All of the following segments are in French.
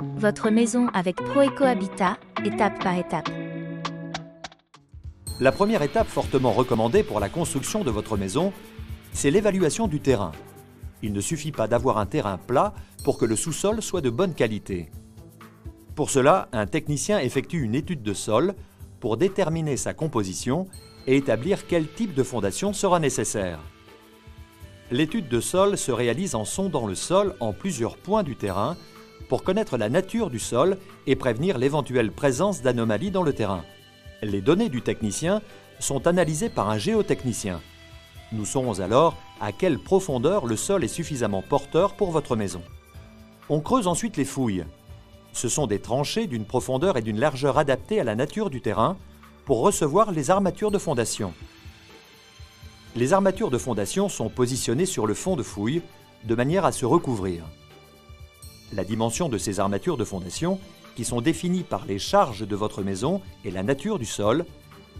Votre maison avec Proeco Habitat, étape par étape. La première étape fortement recommandée pour la construction de votre maison, c'est l'évaluation du terrain. Il ne suffit pas d'avoir un terrain plat pour que le sous-sol soit de bonne qualité. Pour cela, un technicien effectue une étude de sol pour déterminer sa composition et établir quel type de fondation sera nécessaire. L'étude de sol se réalise en sondant le sol en plusieurs points du terrain pour connaître la nature du sol et prévenir l'éventuelle présence d'anomalies dans le terrain. Les données du technicien sont analysées par un géotechnicien. Nous saurons alors à quelle profondeur le sol est suffisamment porteur pour votre maison. On creuse ensuite les fouilles. Ce sont des tranchées d'une profondeur et d'une largeur adaptées à la nature du terrain pour recevoir les armatures de fondation. Les armatures de fondation sont positionnées sur le fond de fouille de manière à se recouvrir. La dimension de ces armatures de fondation, qui sont définies par les charges de votre maison et la nature du sol,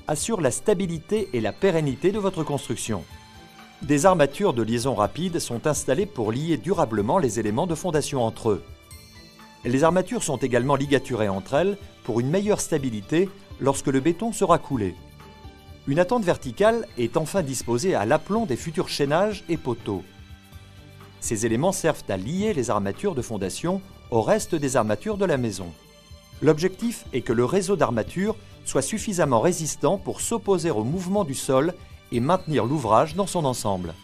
assure la stabilité et la pérennité de votre construction. Des armatures de liaison rapide sont installées pour lier durablement les éléments de fondation entre eux. Les armatures sont également ligaturées entre elles pour une meilleure stabilité lorsque le béton sera coulé. Une attente verticale est enfin disposée à l'aplomb des futurs chaînages et poteaux. Ces éléments servent à lier les armatures de fondation au reste des armatures de la maison. L'objectif est que le réseau d'armatures soit suffisamment résistant pour s'opposer au mouvement du sol et maintenir l'ouvrage dans son ensemble.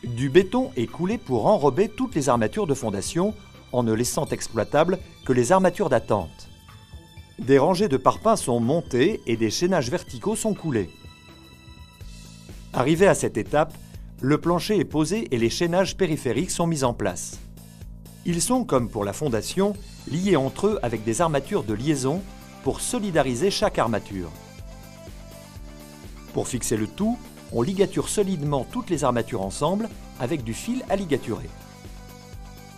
Du béton est coulé pour enrober toutes les armatures de fondation en ne laissant exploitables que les armatures d'attente. Des rangées de parpaings sont montées et des chaînages verticaux sont coulés. Arrivé à cette étape, le plancher est posé et les chaînages périphériques sont mis en place. Ils sont, comme pour la fondation, liés entre eux avec des armatures de liaison pour solidariser chaque armature. Pour fixer le tout, on ligature solidement toutes les armatures ensemble avec du fil à ligaturer.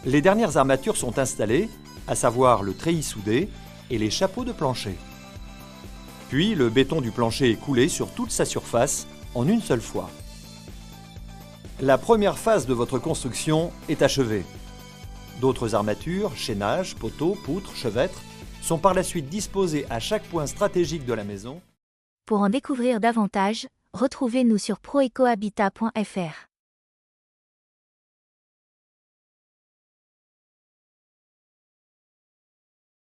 Les dernières armatures sont installées, à savoir le treillis soudé et les chapeaux de plancher. Puis le béton du plancher est coulé sur toute sa surface en une seule fois. La première phase de votre construction est achevée. D'autres armatures, chaînages, poteaux, poutres, chevêtres sont par la suite disposées à chaque point stratégique de la maison. Pour en découvrir davantage, retrouvez-nous sur proecohabitat.fr.